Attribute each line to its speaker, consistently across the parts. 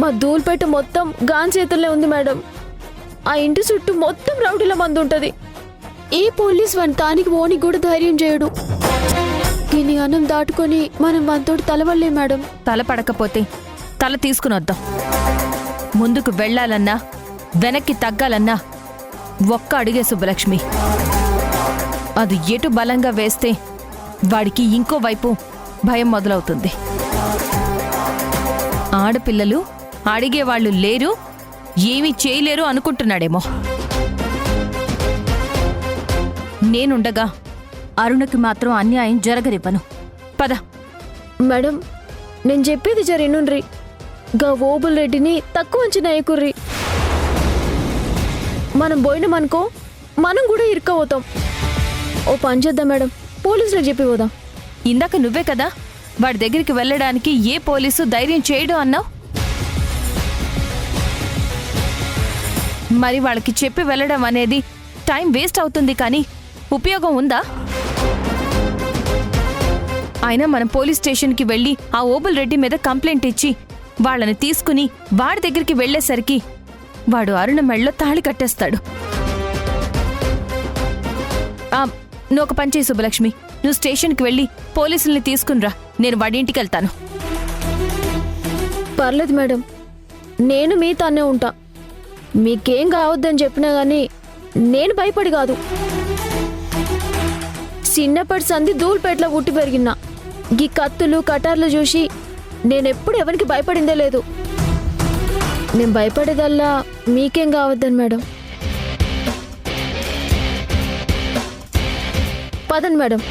Speaker 1: మా ధూల్పేట మొత్తం గాన్ చేతుల్లో ఉంది మేడం. ఆ ఇంటి చుట్టూ మొత్తం రౌడీల మంది ఉంటది. ఏ పోలీస్ వన్ తానికి ఓని కూడా ధైర్యం చేయడు. దీని అన్నం దాటుకొని మనం వంతోటి తలవల్లే మేడం.
Speaker 2: తల పడకపోతే తల తీసుకుని వద్దాం. ముందుకు వెళ్లాలన్నా వెనక్కి తగ్గాలన్నా ఒక్క అడుగే సుబ్బలక్ష్మి. అది ఎటు బలంగా వేస్తే వాడికి ఇంకో వైపు భయం మొదలవుతుంది. ఆడపిల్లలు అడిగేవాళ్లు లేరు, ఏమీ చేయలేరు అనుకుంటున్నాడేమో. నేనుండగా అరుణకి మాత్రం అన్యాయం జరగనివ్వను. పద.
Speaker 1: మేడం నేను చెప్పేది జరినుండ్రి. గా ఓబుల్ రెడ్డిని తక్కువ అంచనా వేయకుర్రి. మనం పోయినామనుకో మనం కూడా ఇరుక్కపోతాం. ఓ పని చేద్దాం మేడం, పోలీసులకు చెప్పి పోదాం.
Speaker 2: ఇందాక నువ్వే కదా వాడి దగ్గరికి వెళ్ళడానికి ఏ పోలీసు ధైర్యం చేయడు అన్నావు. మరి వాళ్ళకి చెప్పి వెళ్ళడం అనేది టైం వేస్ట్ అవుతుంది, కానీ ఉపయోగం ఉందా? అయినా మనం పోలీస్ స్టేషన్కి వెళ్ళి ఆ ఓబుల్ రెడ్డి మీద కంప్లైంట్ ఇచ్చి వాళ్ళని తీసుకుని వాడి దగ్గరికి వెళ్లేసరికి వాడు అరుణ మెళ్ళలో తాళి కట్టేస్తాడు. నువ్వు ఒక పని చేయి సుబ్బలక్ష్మి, నువ్వు స్టేషన్కి వెళ్ళి పోలీసుల్ని తీసుకునిరా, నేను వాడి ఇంటికి వెళ్తాను.
Speaker 1: పర్లేదు మేడం, నేను మీతోనే ఉంటా. మీకేం కావద్దని చెప్పినా గానీ నేను భయపడి కాదు. చిన్నప్పటి సంది ధూల్పేటలో పుట్టి పెరిగినా. గీ కత్తులు కటార్లు చూసి నేనెప్పుడు ఎవరికి భయపడిందే లేదు. నేను భయపడేదల్లా మీకేం కావద్దని మేడం. పదండి మేడం.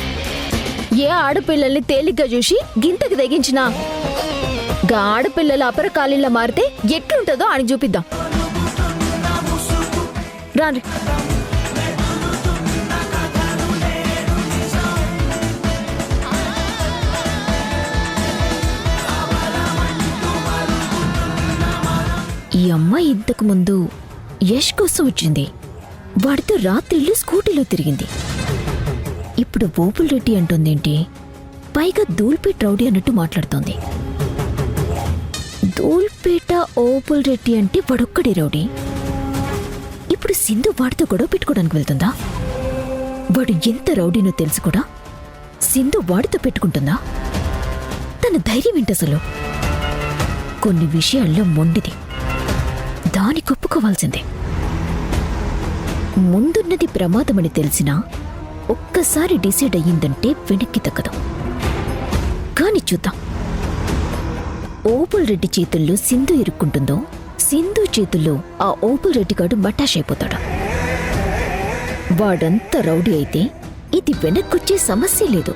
Speaker 1: ఏ ఆడపిల్లల్ని తేలిగ్గా చూసి గింతకి తెగించినా గా ఆడపిల్లల అపరకాలిలా మారితే ఎట్లుంటుందో అని చూపిద్దాం. రాండి. ఈ అమ్మాయి ఇంతకు ముందు యష్ కోసం వచ్చింది. వాడితో రాత్రిళ్ళు స్కూటీలో తిరిగింది. ఇప్పుడు ఓబుల్ రెడ్డి అంటుందేంటి? పైగా ధూల్పేట రౌడీ అన్నట్టు మాట్లాడుతోంది. ధూల్పేట ఓబుల్ రెడ్డి అంటే వాడొక్కడే రౌడీ. ఇప్పుడు సింధు వాడితో గొడవ పెట్టుకోవడానికి వెళ్తుందా? వాడు ఎంత రౌడీనో తెలుసు కూడా సింధు వాడితో పెట్టుకుంటుందా? తన ధైర్యం ఏంటసలు? కొన్ని విషయాల్లో మొండిది, దాని ఒప్పుకోవాల్సిందే. ముందున్నది ప్రమాదమని తెలిసినా ఒక్కసారి డిసైడ్ అయ్యిందంటే వెనక్కి తగ్గదు. కాని చూద్దాం, ఓబుల్ రెడ్డి చేతుల్లో సింధు ఇరుక్కుంటుందో, సింధు చేతుల్లో ఆ ఓబుల్ రెడ్డి గాడు మటాష్ అయిపోతాడు. వాడంత రౌడీ అయితే ఇది వెనక్కొచ్చే సమస్య లేదు.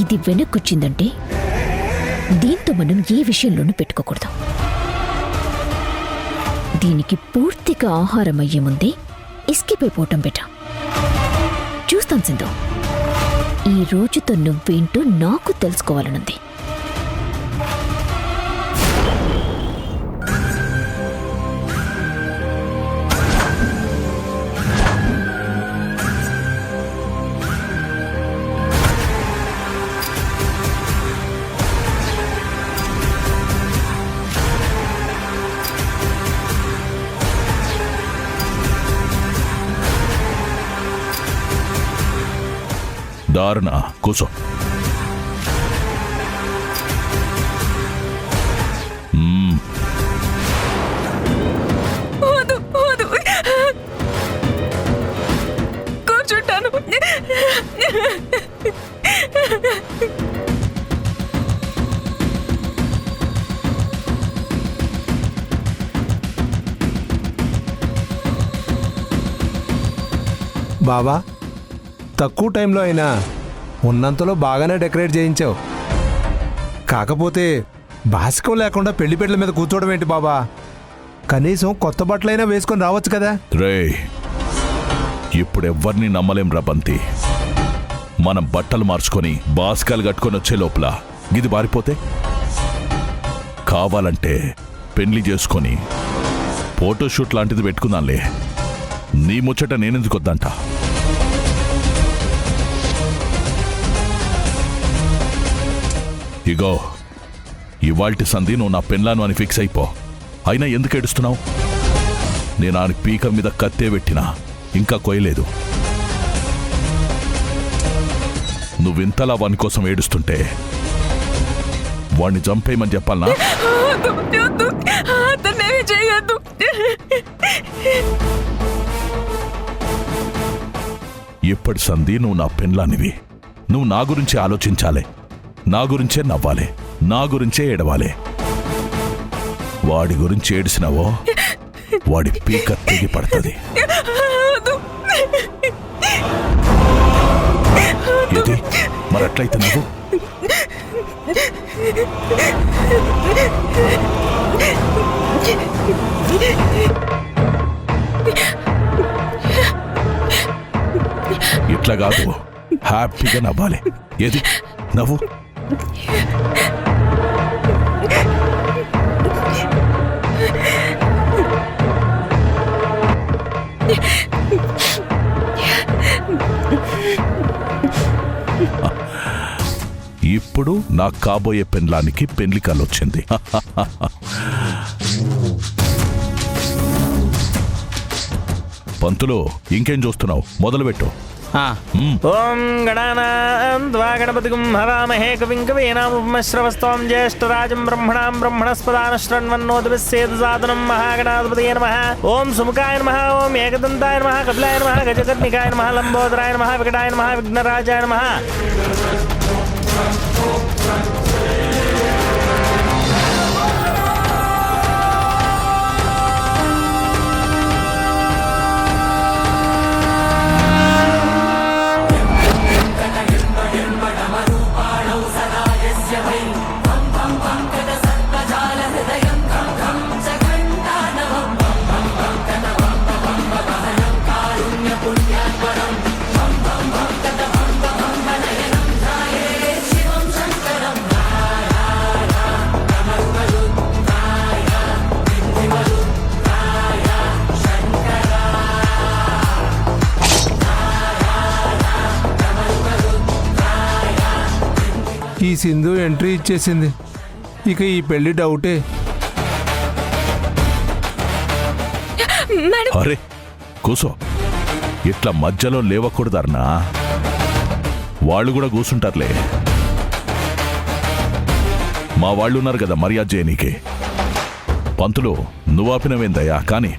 Speaker 1: ఇది వెనక్కొచ్చిందంటే దీంతో మనం ఏ విషయంలోనూ పెట్టుకోకూడదు. దీనికి పూర్తిగా ఆహారం అయ్యే ముందే ఎస్కేప్ అయిపోవటం బెట. చూస్తాం సింధు, ఈ రోజుతో నువ్వేంటో నాకు తెలుసుకోవాలనుంది.
Speaker 3: దారుణ కూసో.
Speaker 2: కూర్చుంటాను.
Speaker 4: బాబా, తక్కువ టైంలో అయినా ఉన్నంతలో బాగానే డెకరేట్ చేయించావు. కాకపోతే బాసికం లేకుండా పెళ్లిపెట్ల మీద కూర్చోవడం ఏంటి బాబా? కనీసం కొత్త బట్టలైనా వేసుకొని రావచ్చు కదా.
Speaker 3: రే, ఇప్పుడెవ్వరిని నమ్మలేం రా బంతి. మనం బట్టలు మార్చుకొని బాస్కాలు కట్టుకొని వచ్చే లోపల ఇది బారిపోతే కావాలంటే పెళ్లి చేసుకొని ఫోటోషూట్ లాంటిది పెట్టుకుందాంలే. నీ ముచ్చట నేనెందుకు వద్దంట. ఇగో, ఇవాల్టి సంధి నువ్వు నా పెన్లాను అని ఫిక్స్ అయిపో. అయినా ఎందుకు ఏడుస్తున్నావు? నేను ఆయన పీక మీద కత్తే పెట్టినా ఇంకా కొయ్యలేదు. నువ్వింతలా వాని కోసం ఏడుస్తుంటే వాణ్ణి చంపేయమని చెప్పాలనా?
Speaker 2: అతన్నేమీ చేయొద్దు.
Speaker 3: ఇప్పటి సంధి నువ్వు నా పెన్లానివి. నువ్వు నా గురించి ఆలోచించాలి, నా గురించే నవ్వాలి, నా గురించే ఏడవాలి. వాడి గురించి ఏడిసినావో వాడి పీక తెగి పడుతుంది. ఇది మరట్లయితే నువ్వు ఇట్లా కాదు, హ్యాపీగా నవ్వాలి. ఏది నవ్వు. ఇప్పుడు నా కాబోయే పెన్లానికి పెళ్లి కాలొచ్చింది. పంతులు, ఇంకేం చూస్తున్నావు? మొదలుపెట్టు.
Speaker 5: ఓం గణానాం త్వా గణపతిగుం హవామహే కవిం కవీనాముపమశ్రవస్తోం జ్యేష్ఠరాజం బ్రహ్మణాం బ్రహ్మణస్పదాన శృణ్వన్నోతిభిస్సేదసాదనం మహాగణాధిపతయే నమః. ఓం సుముఖాయ నమః. ఓం ఏకదంతాయ నమః. కపిలాయ నమః. గజకర్ణికాయ నమః. లంబోదరాయ నమః. వికటాయ నమః. విఘ్నరాజాయ నమః.
Speaker 4: ఈ సింధు ఎంట్రీ ఇచ్చేసింది. ఇక ఈ పెళ్లి డౌటే.
Speaker 3: అరే కూసో. ఇట్లా మధ్యలో లేవకూడదర్నా. వాళ్ళు కూడా కూసుంటారులే. మా వాళ్ళు ఉన్నారు కదా మర్యాద చేయనీకి. పంతులు, నువ్వాపినవేందయ్యా కానీ.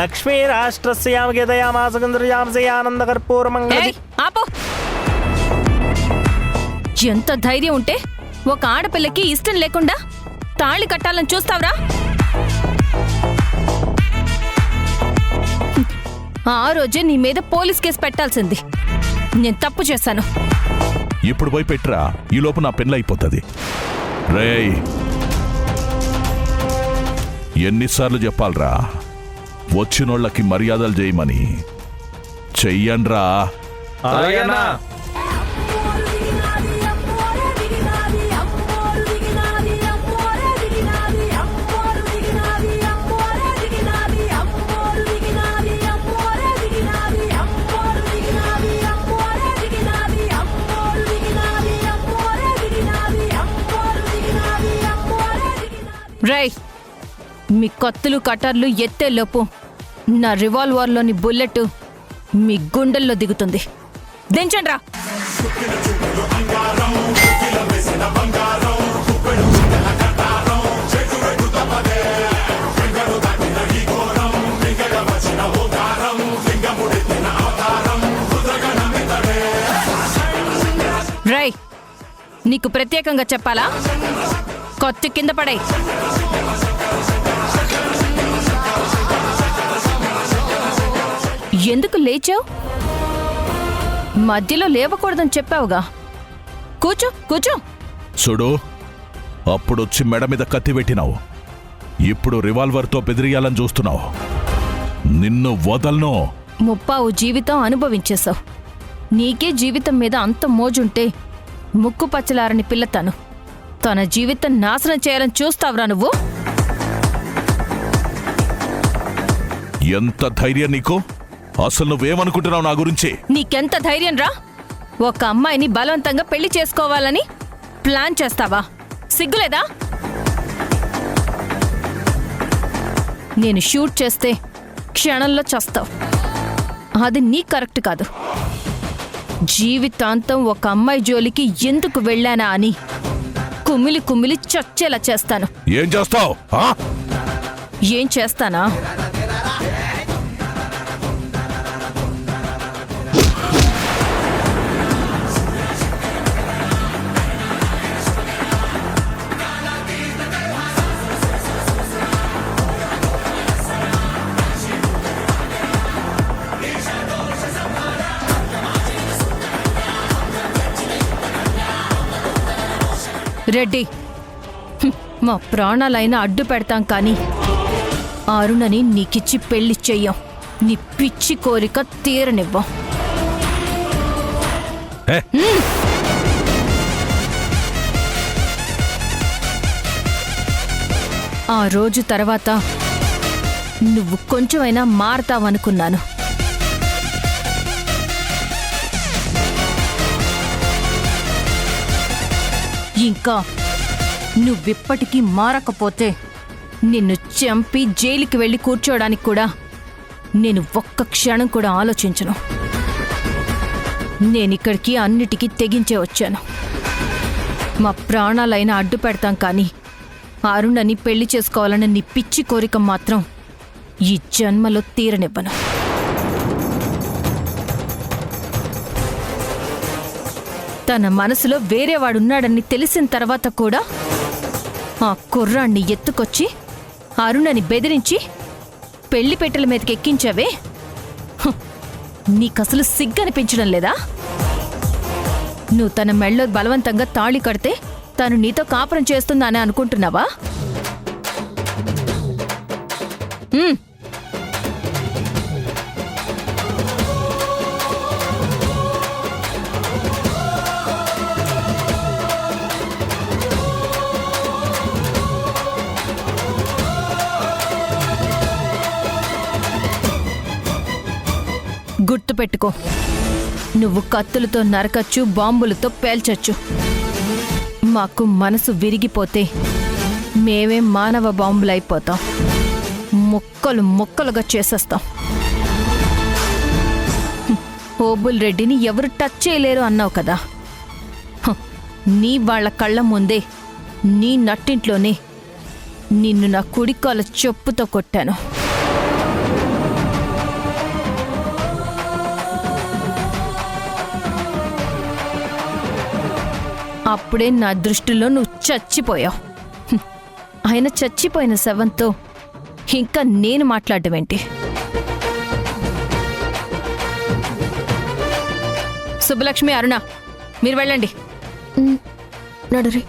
Speaker 5: లక్ష్మీ రాష్ట్రస్యామగేదయామాసగంధ్రయామసే ఆనందకర్పూరమంగళ.
Speaker 2: ఆపో. ఎంత ధైర్యం ఉంటే ఒక ఆడపిల్లకి ఇష్టం లేకుండా తాళి కట్టాలని చూస్తావురా? ఆ రోజే నీ మీద పోలీస్ కేసు పెట్టాల్సింది. నేను తప్పు చేశాను.
Speaker 3: ఇప్పుడు పోయి పెట్టరా, ఈ లోపు నా పెళ్ళైపోతుంది. రేయ్, ఎన్నిసార్లు చెప్పాలరా వచ్చినోళ్ళకి మర్యాదలు చేయమని? చెయ్యండ్రా.
Speaker 2: రై, మీ కత్తులు కటర్లు ఎత్తేలోపు నా రివాల్వర్లోని బుల్లెట్ మీ గుండెల్లో దిగుతుంది. దించండ్రా. రై, నీకు ప్రత్యేకంగా చెప్పాలా? కత్తి కింద పడే. ఎందుకు లేచావు? మధ్యలో లేవకూడదని చెప్పావుగా. కూర్చో కూర్చో.
Speaker 3: చూడు, అప్పుడొచ్చి మెడ మీద కత్తి పెట్టినావు, ఇప్పుడు రివాల్వర్తో బెదిరియాలని చూస్తున్నావు. నిన్ను వదలను.
Speaker 2: ముప్పావు జీవితం అనుభవించేశావు. నీకే జీవితం మీద అంత మోజుంటే ముక్కు పచ్చలారని పిల్లతాను తన జీవితం నాశనం చేయాలని చూస్తావురా నువ్వు?
Speaker 3: ఎంత ధైర్యం నీకు? అసలు నువ్వేమనుకుంటున్నావు నా గురించి?
Speaker 2: నీకెంత ధైర్యం రా? ఒక అమ్మాయిని బలవంతంగా పెళ్లి చేసుకోవాలని ప్లాన్ చేస్తావా? సిగ్గులేదా? నేను షూట్ చేస్తే క్షణంలో చస్తావు. అది నీ కరెక్ట్ కాదు. జీవితాంతం ఒక అమ్మాయి జోలికి ఎందుకు వెళ్ళానా అని కుమిలి కుమిలి చచ్చేలా చేస్తాను.
Speaker 3: ఏం చేస్తావు?
Speaker 2: ఏం చేస్తానా? రెడ్డి, మా ప్రాణాలైనా అడ్డు పెడతాం కానీ అరుణని నీకిచ్చి పెళ్లి చెయ్యం. నీ పిచ్చి కోరిక తీరనివ్వం. ఆ రోజు తర్వాత నువ్వు కొంచెమైనా మారతావనుకున్నాను. ఇంకా నువ్విప్పటికీ మారకపోతే నిన్ను చంపి జైలుకి వెళ్ళి కూర్చోడానికి కూడా నేను ఒక్క క్షణం కూడా ఆలోచించను. నేనిక్కడికి అన్నిటికీ తెగించే వచ్చాను. మా ప్రాణాలైనా అడ్డు పెడతాం కానీ అరుణని పెళ్లి చేసుకోవాలన్న నీ పిచ్చి కోరిక మాత్రం ఈ జన్మలో తీరనివ్వను. తన మనసులో వేరేవాడున్నాడని తెలిసిన తర్వాత కూడా ఆ కుర్రాన్ని ఎత్తుకొచ్చి అరుణని బెదిరించి పెళ్లి పెట్టెల మీదకి ఎక్కించావే. నీకసలు సిగ్గనిపించడం లేదా? నువ్వు తన మెళ్ళో బలవంతంగా తాళి కడితే తను నీతో కాపురం చేస్తుందని అనుకుంటున్నావా? గుర్తుపెట్టుకో, నువ్వు కత్తులతో నరకచ్చు, బాంబులతో పేల్చచ్చు. మాకు మనసు విరిగిపోతే మేమే మానవ బాంబులైపోతాం. ముక్కలు ముక్కలుగా చేసేస్తాం. ఓబుల్ రెడ్డిని ఎవరు టచ్ చేయలేరు అన్నావు కదా. నీ వాళ్ళ కళ్ళ ముందే నీ నట్టింట్లోనే నిన్ను నా కుడికాల చెప్పుతో కొట్టాను. అప్పుడే నా దృష్టిలో నువ్వు చచ్చిపోయావు. ఆయన చచ్చిపోయిన శవంతో ఇంకా నేను మాట్లాడమేంటి? సుబ్బలక్ష్మి, అరుణ, మీరు వెళ్ళండి.
Speaker 1: నడరే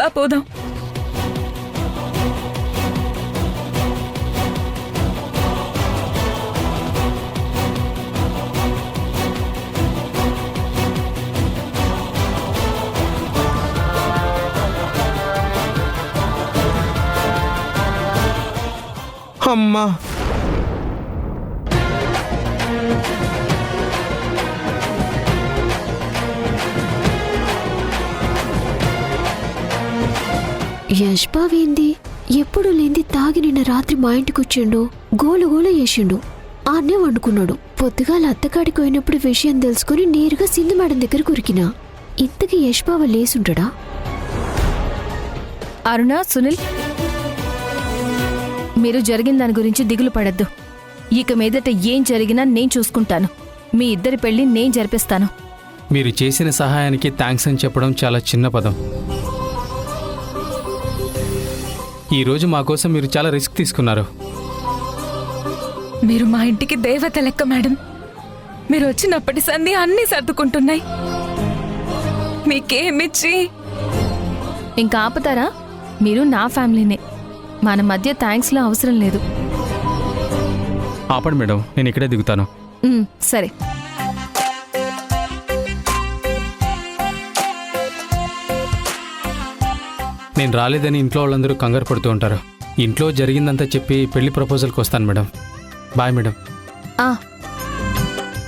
Speaker 6: బా పోదాం.
Speaker 4: అమ్మా,
Speaker 1: యశ్బాబ్ ఏంది ఎప్పుడు లేంది తాగి నిన్న రాత్రి మా ఇంటికి వచ్చిండు. గోలు గోలు చేసిండు. ఆన్నే వండుకున్నాడు. పొద్దుగాల అత్తకాడికి పోయినప్పుడు విషయం తెలుసుకుని నేరుగా సింధు మేడం దగ్గర కురికినా. ఇంతకీ యశ్బాబ లేసుంటాడా?
Speaker 2: అరుణ, సునీల్, మీరు జరిగిన దాని గురించి దిగులు పడద్దు. ఇక మీదట ఏం జరిగినా నేను చూసుకుంటాను. మీ ఇద్దరి పెళ్లి నేను జరిపిస్తాను.
Speaker 7: మీరు చేసిన సహాయానికి థ్యాంక్స్ అని చెప్పడం చాలా చిన్న పదం. ఈరోజు మా కోసం మీరు చాలా రిస్క్ తీసుకున్నారు.
Speaker 6: మీరు మా ఇంటికి దేవత లెక్క మేడం. మీరు వచ్చినప్పటి సంధి అన్నీ సర్దుకుంటున్నాయి. మీకేమిచ్చి
Speaker 2: ఇంకా ఆపుతారా? మీరు నా ఫ్యామిలీనే. మన మధ్య థ్యాంక్స్లో అవసరం లేదు.
Speaker 7: ఆపండి మేడం, నేను ఇక్కడే దిగుతాను.
Speaker 2: సరే.
Speaker 7: నేను రాలేదని ఇంట్లో వాళ్ళందరూ కంగారు పడుతూ ఉంటారు. ఇంట్లో జరిగిందంతా చెప్పి పెళ్లి ప్రపోజల్కి వస్తాను మేడం. Bye madam.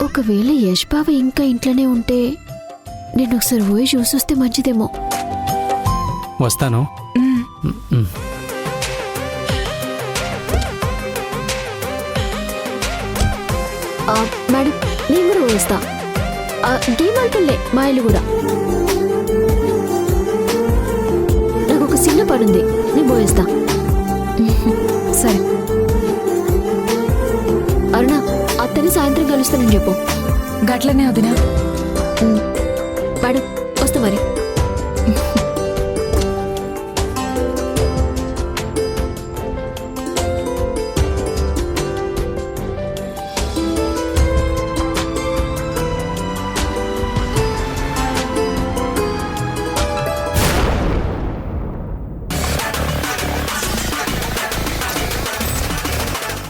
Speaker 1: ఒకవేళ యశ్బాబ ఇంకా ఇంట్లోనే ఉంటే నేను ఒకసారి పోయి చూసొస్తే మంచిదేమో.
Speaker 7: వస్తాను. మ్.
Speaker 1: మేడం నేను కూడా పోయిస్తా. గేమ్ ఆడుతులే మా ఇల్లు కూడా. నాకు ఒక చిన్న పని ఉంది, నేను పోయిస్తా.
Speaker 6: సరే.
Speaker 1: అరుణ, అత్తని సాయంత్రం కలుస్తానని చెప్పు.
Speaker 6: గట్లనే వదినా.
Speaker 1: మేడం వస్తా మరి.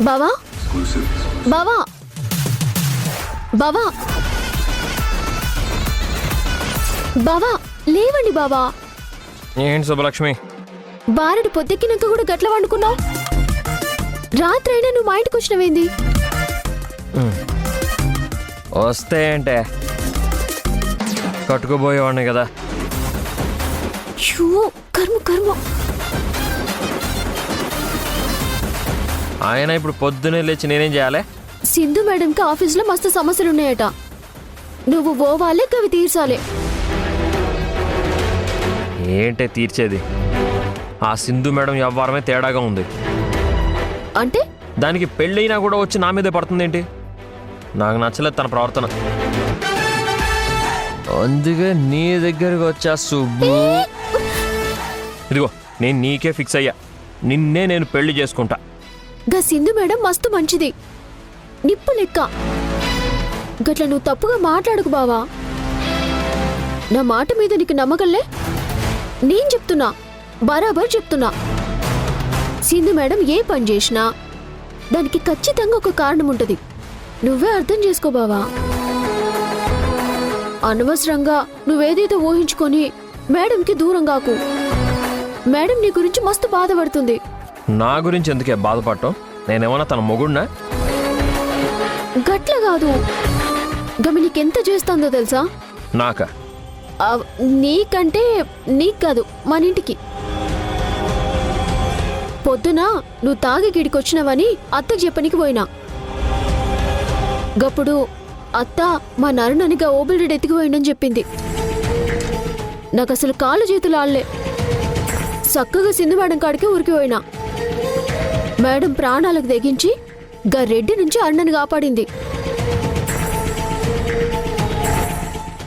Speaker 1: బావా బావా బావా బావా లేవండి బావా.
Speaker 5: ఏంటి శుభలక్ష్మి?
Speaker 1: బారెడు పొద్దెక్కినాక కూడా గట్ల వండుకున్నావు. రాత్రైనా నువ్వు మా ఇంటికి వచ్చినవేంది?
Speaker 5: వస్తే అంటే కట్టుకుపోయేవాడిని కదా.
Speaker 1: షూ కర్మ కర్మ.
Speaker 5: ఆయన ఇప్పుడు పొద్దునే లేచి నేనేం చేయాలి?
Speaker 1: సింధు మేడంకి ఆఫీస్లో మస్తు సమస్యలున్నాయట. నువ్వు పోవాలే, అవి తీర్చాలి.
Speaker 5: ఏంటే తీర్చేది? ఆ సింధు మేడం వ్యవహారమే తేడాగా ఉంది.
Speaker 1: అంటే
Speaker 5: దానికి పెళ్ళైనా కూడా వచ్చి నా మీదే పడుతుందేంటి? నాకు నచ్చలేదు తన ప్రవర్తన. అందుకే నీ దగ్గరకు వచ్చా సుబ్బు. ఇదిగో నేను నీకే ఫిక్స్ అయ్యా. నిన్నే నేను పెళ్లి చేసుకుంటా.
Speaker 1: గా సింధు మేడం మస్తు మంచిది, నిప్పు లెక్క. గట్ల నువ్వు తప్పుగా మాట్లాడకు బావా. నా మాట మీద నీకు నమ్మకంలే. నేను చెప్తున్నా, బరాబర్ చెప్తున్నా. సింధు మేడం ఏ పని చేసినా దానికి ఖచ్చితంగా ఒక కారణం ఉంటుంది. నువ్వే అర్థం చేసుకో బావా. అనవసరంగా నువ్వేదైతే ఊహించుకొని మేడంకి దూరం కాకు. మేడం నీ గురించి మస్తు బాధపడుతుంది.
Speaker 5: నా గురించి ఎందుకే బాధపడటం? నేనేమన్నా తన మొగుడినా?
Speaker 1: గట్ల కాదు, గమి నీకెంత చేస్తుందో తెలుసా?
Speaker 5: నాకా?
Speaker 1: నీకంటే నీకు కాదు, మన ఇంటికి. పొద్దున నువ్వు తాగి గిడికొచ్చినావని అత్తకు చెప్పనికి పోయినా. గప్పుడు అత్త మా నరుననిగా ఓబుల్ రెడ్డి ఎత్తికిపోయిండని చెప్పింది. నాకు అసలు కాళ్ళు చేతులు ఆడలే. చక్కగా సింధు మేడం కాడికి ఉరికిపోయినా. మేడం ప్రాణాలకు తెగించి గా రెడ్డి నుంచి అన్నని కాపాడింది.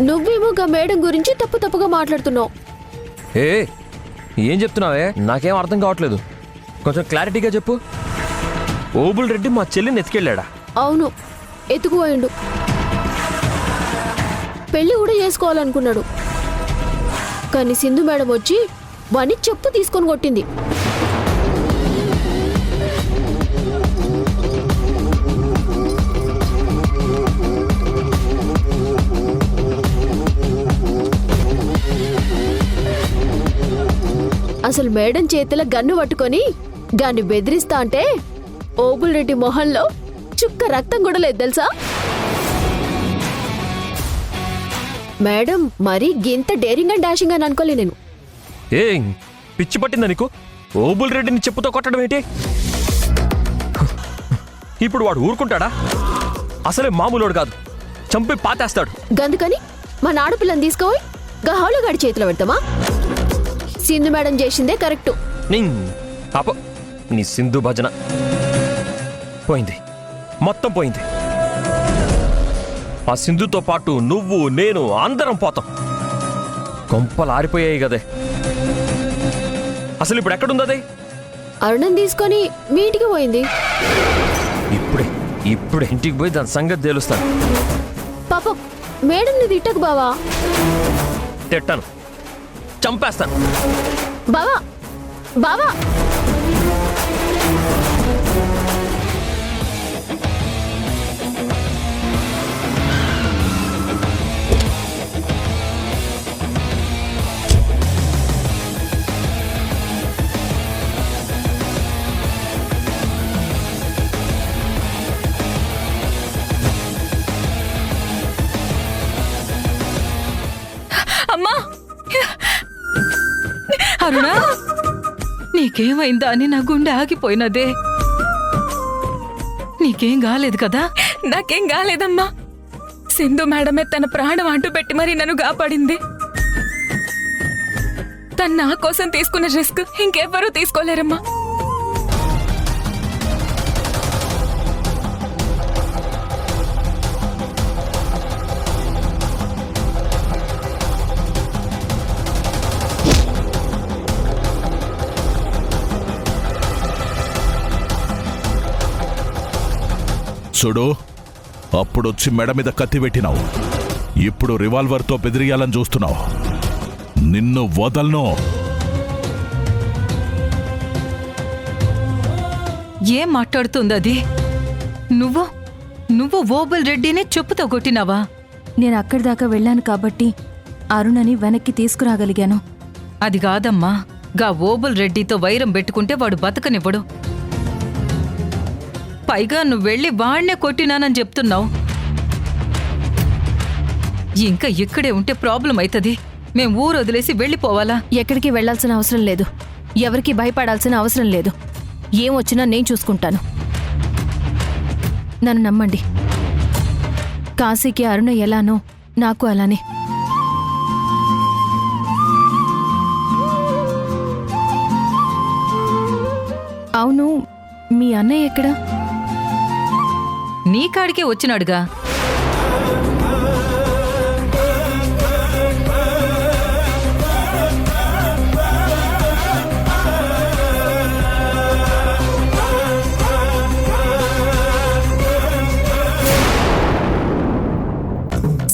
Speaker 1: నువ్వేమో గా మేడం గురించి తప్పు తప్పుగా మాట్లాడుతున్నావు.
Speaker 5: ఏం చెప్తున్నావే? నాకేం అర్థం కావట్లేదు. కొంచెం క్లారిటీగా చెప్పు. ఓబుల్ రెడ్డి మా చెల్లిని ఎత్తుకెళ్ళాడా?
Speaker 1: అవును, ఎత్తుకుపోయిండు. పెళ్లి కూడా చేసుకోవాలనుకున్నాడు. కానీ సింధు మేడం వచ్చి వాణ్ణి చెప్పు తీసుకొని కొట్టింది. అసలు మేడం చేతిలో గన్ను పట్టుకొని గాన్ని బెదిరిస్తా అంటే ఓబుల్ రెడ్డి మొహంలో చుక్క రక్తం కూడా లేదు తెలుసా? మేడం మరీ గింత డేరింగ్ అండ్ డాషింగ్ అని అనుకోలే నేను.
Speaker 5: ఏ పిచ్చి పట్టిందా నీకు? ఓబుల్ రెడ్డిని చెప్పుతో కొట్టడం ఏంటి? ఇప్పుడు వాడు ఊరుకుంటాడా? అసలే మామూలుడు కాదు, చంపి పాతేస్తాడు.
Speaker 1: గందుకని మన ఆడపిల్లని తీసుకుపోయి గహాలో గాడి చేతిలో పెడతామా? సింధు మేడం చేసిందే కరెక్టు.
Speaker 5: పాప నీ సింధు భజన పోయింది, మొత్తం పోయింది. ఆ సింధుతో పాటు నువ్వు నేను అందరం పోతాం. కొంపలు ఆరిపోయాయి కదే. అసలు ఇప్పుడు ఎక్కడుందది?
Speaker 1: అరుణం తీసుకొని మీ ఇంటికి పోయింది.
Speaker 5: ఇప్పుడే ఇంటికి పోయి దాని సంగతి తేలుస్తాను.
Speaker 1: పాపం మేడం ని తిట్టకు బావా.
Speaker 5: తిట్టాను, చంపేస్తాను.
Speaker 1: బావా బావా
Speaker 6: అమ్మా అరుణా నీకేమైందా అని నా గుండె ఆగిపోయినదే. నీకేం కాలేదు కదా? నాకేం కాలేదమ్మా. సింధు మేడమే తన ప్రాణం అడ్డు పెట్టి మరి నన్ను కాపాడింది. తను నా కోసం తీసుకున్న రిస్క్ ఇంకెవ్వరూ తీసుకోలేరమ్మా.
Speaker 3: చూడు, అప్పుడొచ్చి మెడ మీద కత్తి పెట్టినావు, ఇప్పుడు రివాల్వర్తో బెదిరియాలని చూస్తున్నావు. నిన్ను వదలను.
Speaker 6: ఏం మాట్లాడుతుంది అది? నువ్వు ఓబుల్ రెడ్డిని చెప్పుతో కొట్టినావా?
Speaker 2: నేను అక్కడి దాకా వెళ్ళాను కాబట్టి అరుణని వెనక్కి తీసుకురాగలిగాను.
Speaker 6: అది కాదమ్మా, గా ఓబుల్ రెడ్డితో వైరం పెట్టుకుంటే వాడు బతకనివ్వడు. పైగా నువ్వు వెళ్ళి వాళ్నే కొట్టినానని చెప్తున్నావు. ఇంకా ఇక్కడే ఉంటే ప్రాబ్లం అవుతుంది. మేం ఊరు వదిలేసి వెళ్ళిపోవాలా?
Speaker 2: ఎక్కడికి వెళ్లాల్సిన అవసరం లేదు, ఎవరికి భయపడాల్సిన అవసరం లేదు. ఏం వచ్చినా నేను చూసుకుంటాను. నన్ను నమ్మండి. కాశీకి అరుణ ఎలానో నాకు అలానే. అవును, మీ అన్నయ్య ఎక్కడా?
Speaker 6: నీ కాడికే వచ్చినాడుగా.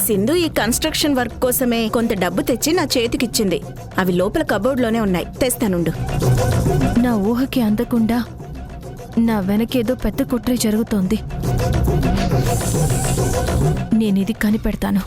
Speaker 8: సింధు ఈ కన్స్ట్రక్షన్ వర్క్ కోసమే కొంత డబ్బు తెచ్చి నా చేతికిచ్చింది. అవి లోపల కబోర్డ్లోనే ఉన్నాయి, తెస్తానుండు.
Speaker 2: నా ఊహకి అందకుండా నా వెనకేదో పెద్ద కుట్రే జరుగుతోంది. నేనిది కనిపెడతాను.